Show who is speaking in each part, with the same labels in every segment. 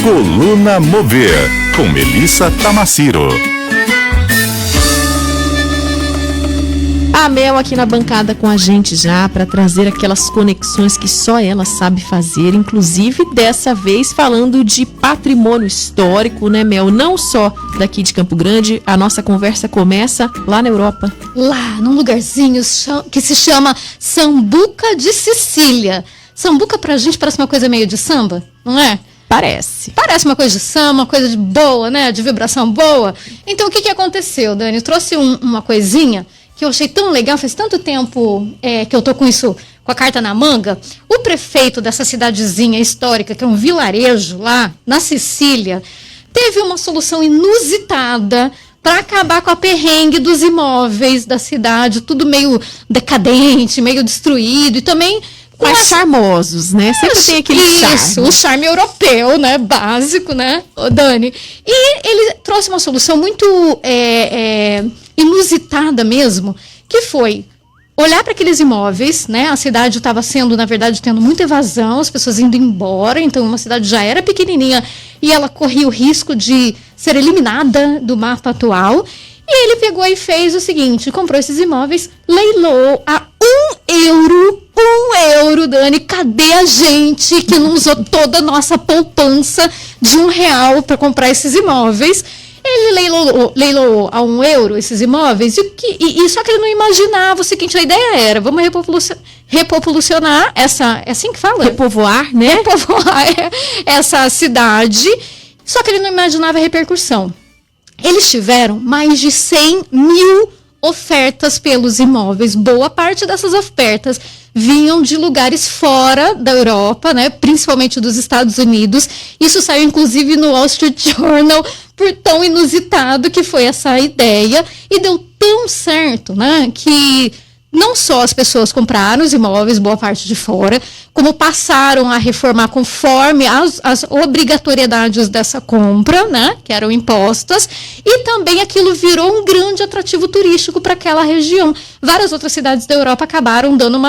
Speaker 1: Coluna Mover, com Melissa Tamaciro.
Speaker 2: A Mel aqui na bancada com a gente já para trazer aquelas conexões que só ela sabe fazer, inclusive dessa vez falando de patrimônio histórico, né, Mel? Não só daqui de Campo Grande, a nossa conversa começa lá na Europa.
Speaker 3: Lá, num lugarzinho que se chama Sambuca de Sicília. Sambuca pra gente parece uma coisa meio de samba, não é?
Speaker 2: Parece
Speaker 3: uma coisa de samba, uma coisa de boa, né? De vibração boa. Então, o que aconteceu, Dani? Eu trouxe uma coisinha que eu achei tão legal, faz tanto tempo que eu tô com isso, com a carta na manga. O prefeito dessa cidadezinha histórica, que é um vilarejo lá na Sicília, teve uma solução inusitada para acabar com a perrengue dos imóveis da cidade, tudo meio decadente, meio destruído, e também
Speaker 2: mais charmosos, né? Sempre tem aquele charme.
Speaker 3: Isso, o charme europeu, né? Básico, né, Dani? E ele trouxe uma solução muito inusitada mesmo, que foi olhar para aqueles imóveis, né? A cidade estava sendo, na verdade, tendo muita evasão, as pessoas indo embora, então uma cidade já era pequenininha e ela corria o risco de ser eliminada do mapa atual. E ele pegou e fez o seguinte, comprou esses imóveis, leilou a €1, Dani, cadê a gente que não usou toda a nossa poupança de R$1 para comprar esses imóveis? Ele leilou a €1 esses imóveis, e só que ele não imaginava o seguinte, a ideia era, vamos repopulacionar essa, é assim que fala?
Speaker 2: Repovoar, né?
Speaker 3: Repovoar essa cidade, só que ele não imaginava a repercussão. Eles tiveram mais de 100 mil ofertas pelos imóveis. Boa parte dessas ofertas vinham de lugares fora da Europa, né, principalmente dos Estados Unidos. Isso saiu, inclusive, no Wall Street Journal, por tão inusitado que foi essa ideia. E deu tão certo, né, que não só as pessoas compraram os imóveis, boa parte de fora, como passaram a reformar conforme as obrigatoriedades dessa compra, né, que eram impostas, e também aquilo virou um grande atrativo turístico para aquela região. Várias outras cidades da Europa acabaram dando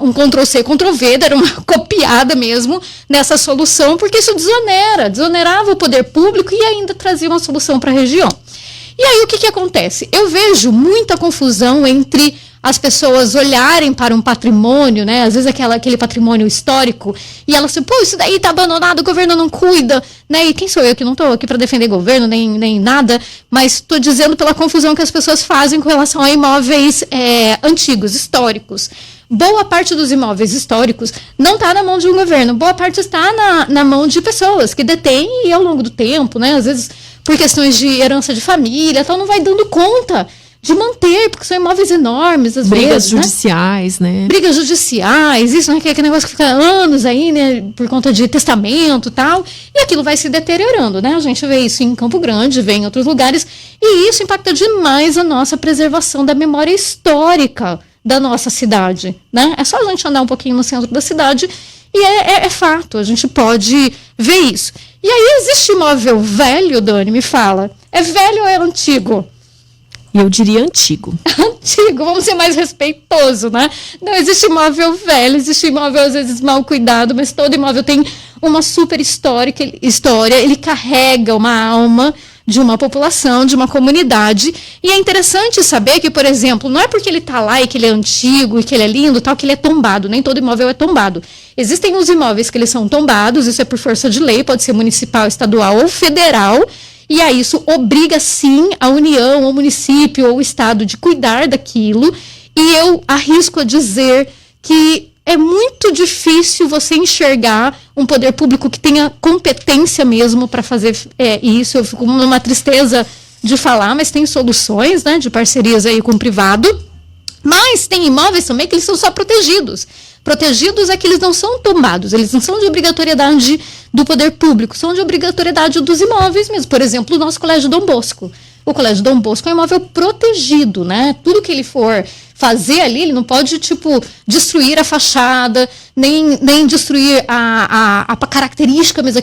Speaker 3: um Ctrl-C, Ctrl-V, deram uma copiada mesmo nessa solução, porque isso desonerava o poder público e ainda trazia uma solução para a região. E aí o que acontece? Eu vejo muita confusão entre as pessoas olharem para um patrimônio, né? Às vezes aquele patrimônio histórico, e elas assim, pô, isso daí tá abandonado, o governo não cuida, né? E quem sou eu que não estou aqui para defender governo, nem nada, mas estou dizendo pela confusão que as pessoas fazem com relação a imóveis antigos, históricos. Boa parte dos imóveis históricos não está na mão de um governo, boa parte está na mão de pessoas que detêm, e ao longo do tempo, né? Às vezes por questões de herança de família, então não vai dando conta de manter, porque são imóveis enormes, às
Speaker 2: brigas
Speaker 3: vezes,
Speaker 2: judiciais, né?
Speaker 3: Brigas judiciais, isso, né? Que é aquele negócio que fica anos aí, né? Por conta de testamento e tal, e aquilo vai se deteriorando, né? A gente vê isso em Campo Grande, vê em outros lugares, e isso impacta demais a nossa preservação da memória histórica da nossa cidade, né? É só a gente andar um pouquinho no centro da cidade e é fato, a gente pode ver isso. E aí existe imóvel velho, Dani, me fala, é velho ou é antigo?
Speaker 2: Eu diria antigo.
Speaker 3: Antigo, vamos ser mais respeitoso, né? Não existe imóvel velho, existe imóvel às vezes mal cuidado, mas todo imóvel tem uma super história, ele carrega uma alma de uma população, de uma comunidade, e é interessante saber que, por exemplo, não é porque ele está lá e que ele é antigo e que ele é lindo, tal, que ele é tombado, nem todo imóvel é tombado. Existem os imóveis que eles são tombados, isso é por força de lei, pode ser municipal, estadual ou federal, e aí isso obriga, sim, a União, o município ou o Estado de cuidar daquilo, e eu arrisco a dizer que é muito difícil você enxergar um poder público que tenha competência mesmo para fazer isso. Eu fico numa tristeza de falar, mas tem soluções, né, de parcerias aí com o privado, mas tem imóveis também que eles são só protegidos. Protegidos é que eles não são tombados, eles não são de obrigatoriedade do poder público, são de obrigatoriedade dos imóveis mesmo. Por exemplo, o nosso Colégio Dom Bosco. O Colégio Dom Bosco é um imóvel protegido, né? Tudo que ele for fazer ali, ele não pode, destruir a fachada, nem destruir a característica mesmo,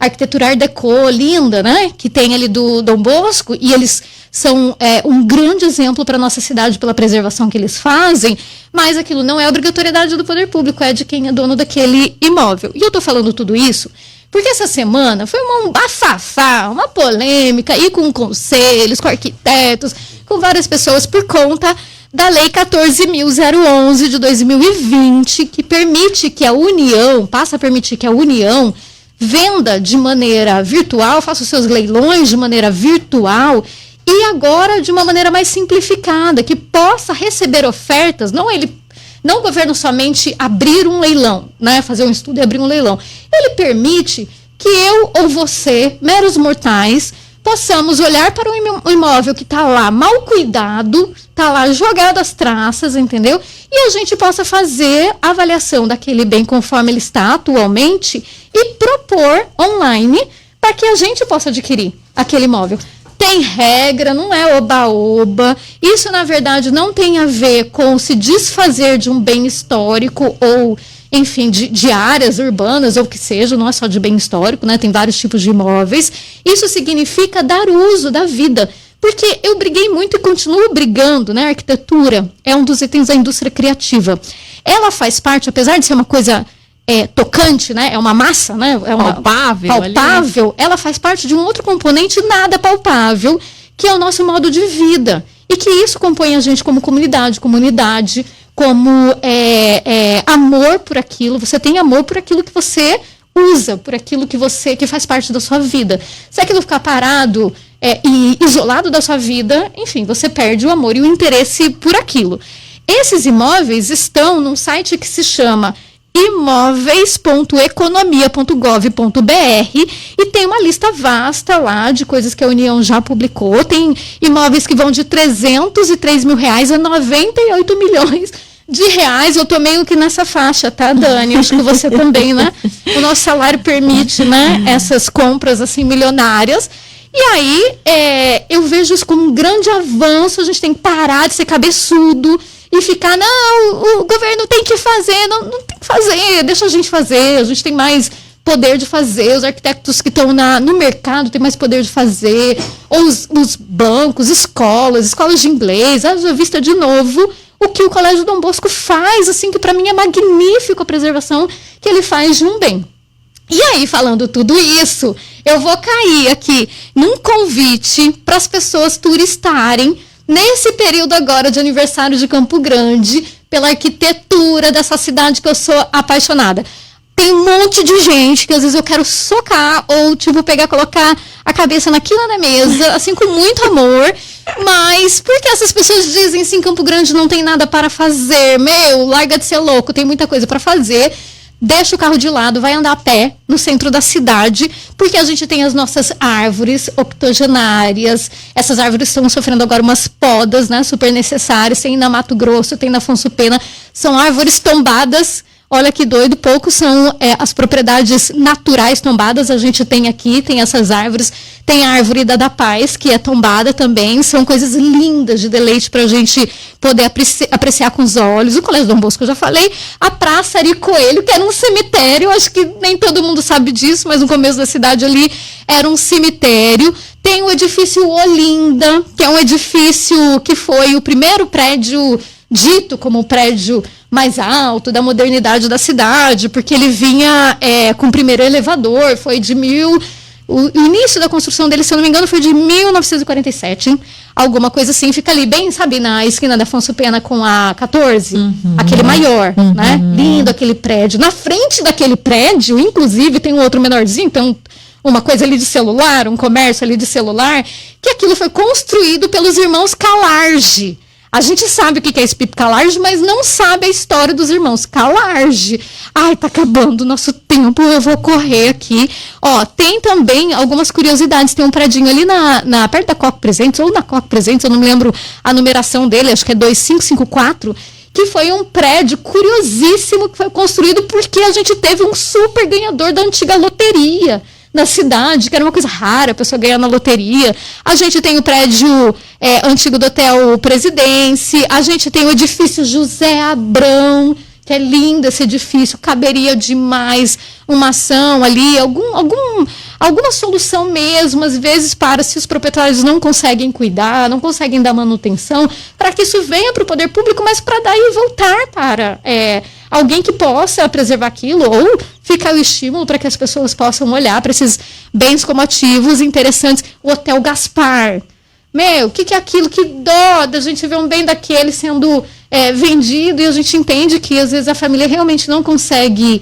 Speaker 3: arquitetura Art Deco, linda, né? Que tem ali do Dom Bosco, e eles são um grande exemplo para a nossa cidade pela preservação que eles fazem, mas aquilo não é obrigatoriedade do poder público, é de quem é dono daquele imóvel. E eu estou falando tudo isso porque essa semana foi um bafafá, uma polêmica, e com conselhos, com arquitetos, com várias pessoas, por conta da Lei 14.011 de 2020, que permite que a União, passa a permitir que a União venda de maneira virtual, faça os seus leilões de maneira virtual, e agora de uma maneira mais simplificada, que possa receber ofertas, não o governo somente abrir um leilão, né, fazer um estudo e abrir um leilão. Ele permite que eu ou você, meros mortais, possamos olhar para um imóvel que está lá mal cuidado, está lá jogado às traças, entendeu? E a gente possa fazer a avaliação daquele bem conforme ele está atualmente e propor online para que a gente possa adquirir aquele imóvel. Tem regra, não é oba-oba. Isso, na verdade, não tem a ver com se desfazer de um bem histórico ou, enfim, de áreas urbanas ou que seja, não é só de bem histórico, né? Tem vários tipos de imóveis. Isso significa dar uso da vida. Porque eu briguei muito e continuo brigando, né? A arquitetura é um dos itens da indústria criativa. Ela faz parte, apesar de ser uma coisa tocante, né? É uma massa, né? É uma palpável. Ela faz parte de um outro componente nada palpável, que é o nosso modo de vida. E que isso compõe a gente como comunidade, como amor por aquilo. Você tem amor por aquilo que você usa, por aquilo que faz parte da sua vida. Se aquilo ficar parado e isolado da sua vida, enfim, você perde o amor e o interesse por aquilo. Esses imóveis estão num site que se chama imóveis.economia.gov.br e tem uma lista vasta lá de coisas que a União já publicou. Tem imóveis que vão de 303 mil reais a 98 milhões de reais. Eu tô meio que nessa faixa, tá, Dani? Acho que você também, né? O nosso salário permite, né, essas compras assim milionárias. E aí eu vejo isso como um grande avanço. A gente tem que parar de ser cabeçudo e ficar, não, o governo tem que fazer, não tem que fazer, deixa a gente fazer, a gente tem mais poder de fazer, os arquitetos que estão no mercado têm mais poder de fazer, ou os bancos, escolas de inglês, já vista de novo o que o Colégio Dom Bosco faz, assim, que para mim é magnífico a preservação que ele faz de um bem. E aí, falando tudo isso, eu vou cair aqui num convite para as pessoas turistarem nesse período agora de aniversário de Campo Grande, pela arquitetura dessa cidade que eu sou apaixonada. Tem um monte de gente que às vezes eu quero socar ou, colocar a cabeça naquilo na mesa, assim, com muito amor. Mas por que essas pessoas dizem assim, Campo Grande não tem nada para fazer? Larga de ser louco, tem muita coisa para fazer. Deixa o carro de lado, vai andar a pé no centro da cidade, porque a gente tem as nossas árvores octogenárias. Essas árvores estão sofrendo agora umas podas, né, super necessárias. Tem na Mato Grosso, tem na Afonso Pena. São árvores tombadas. Olha que doido, poucos são as propriedades naturais tombadas. A gente tem aqui, tem essas árvores. Tem a árvore da Paz, que é tombada também. São coisas lindas de deleite para a gente poder apreciar com os olhos. O Colégio Dom Bosco, eu já falei. A Praça Ari Coelho, que era um cemitério. Acho que nem todo mundo sabe disso, mas no começo da cidade ali era um cemitério. Tem o edifício Olinda, que é um edifício que foi o primeiro prédio dito como o prédio mais alto da modernidade da cidade, porque ele vinha com o primeiro elevador, foi o início da construção dele, se eu não me engano, foi de 1947, alguma coisa assim, fica ali bem, sabe, na esquina da Afonso Pena com a 14, aquele maior, né, lindo aquele prédio. Na frente daquele prédio, inclusive, tem um outro menorzinho, então uma coisa ali de celular, um comércio ali de celular, que aquilo foi construído pelos irmãos Calarge. A gente sabe o que é esse Pipo Calarge, mas não sabe a história dos irmãos Calarge. Ai, tá acabando o nosso tempo, eu vou correr aqui. Ó, tem também algumas curiosidades. Tem um predinho ali perto da Coque Presentes, ou na Coque Presentes, eu não me lembro a numeração dele, acho que é 2554, que foi um prédio curiosíssimo que foi construído porque a gente teve um super ganhador da antiga loteria na cidade, que era uma coisa rara, a pessoa ganhar na loteria. A gente tem o prédio antigo do Hotel Presidência, a gente tem o edifício José Abrão, que é lindo esse edifício, caberia demais uma ação ali, alguma solução mesmo, às vezes, para se os proprietários não conseguem cuidar, não conseguem dar manutenção, para que isso venha para o poder público, mas para daí voltar para alguém que possa preservar aquilo, ou ficar o estímulo para que as pessoas possam olhar para esses bens como ativos interessantes. O Hotel Gaspar. O que é aquilo? Que dó da gente ver um bem daquele sendo vendido, e a gente entende que às vezes a família realmente não consegue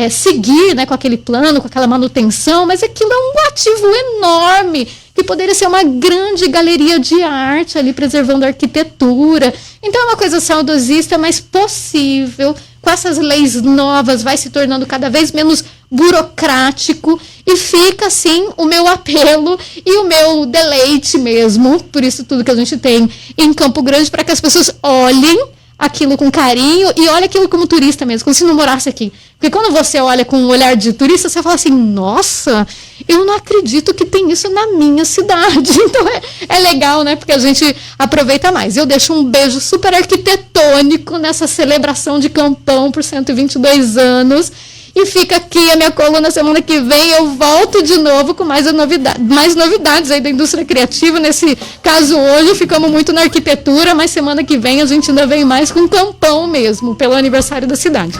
Speaker 3: seguir, né, com aquele plano, com aquela manutenção, mas aquilo é um ativo enorme, que poderia ser uma grande galeria de arte ali, preservando a arquitetura. Então é uma coisa saudosista, mas possível. Com essas leis novas, vai se tornando cada vez menos burocrático, e fica, assim, o meu apelo e o meu deleite mesmo, por isso tudo que a gente tem em Campo Grande, para que as pessoas olhem aquilo com carinho e olhem aquilo como turista mesmo, como se não morasse aqui. Porque quando você olha com um olhar de turista, você fala assim, nossa, eu não acredito que tem isso na minha cidade. Então é legal, né? Porque a gente aproveita mais. Eu deixo um beijo super arquitetônico nessa celebração de Campão por 122 anos. E fica aqui a minha coluna. Semana que vem eu volto de novo com mais novidades aí da indústria criativa. Nesse caso hoje ficamos muito na arquitetura, mas semana que vem a gente ainda vem mais com Campão mesmo, pelo aniversário da cidade.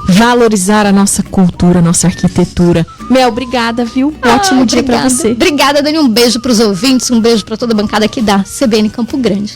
Speaker 2: Valorizar a nossa cultura, a nossa arquitetura. Mel, obrigada, viu? Ótimo dia para você.
Speaker 3: Obrigada, Dani. Um beijo para os ouvintes, um beijo para toda a bancada aqui da CBN Campo Grande.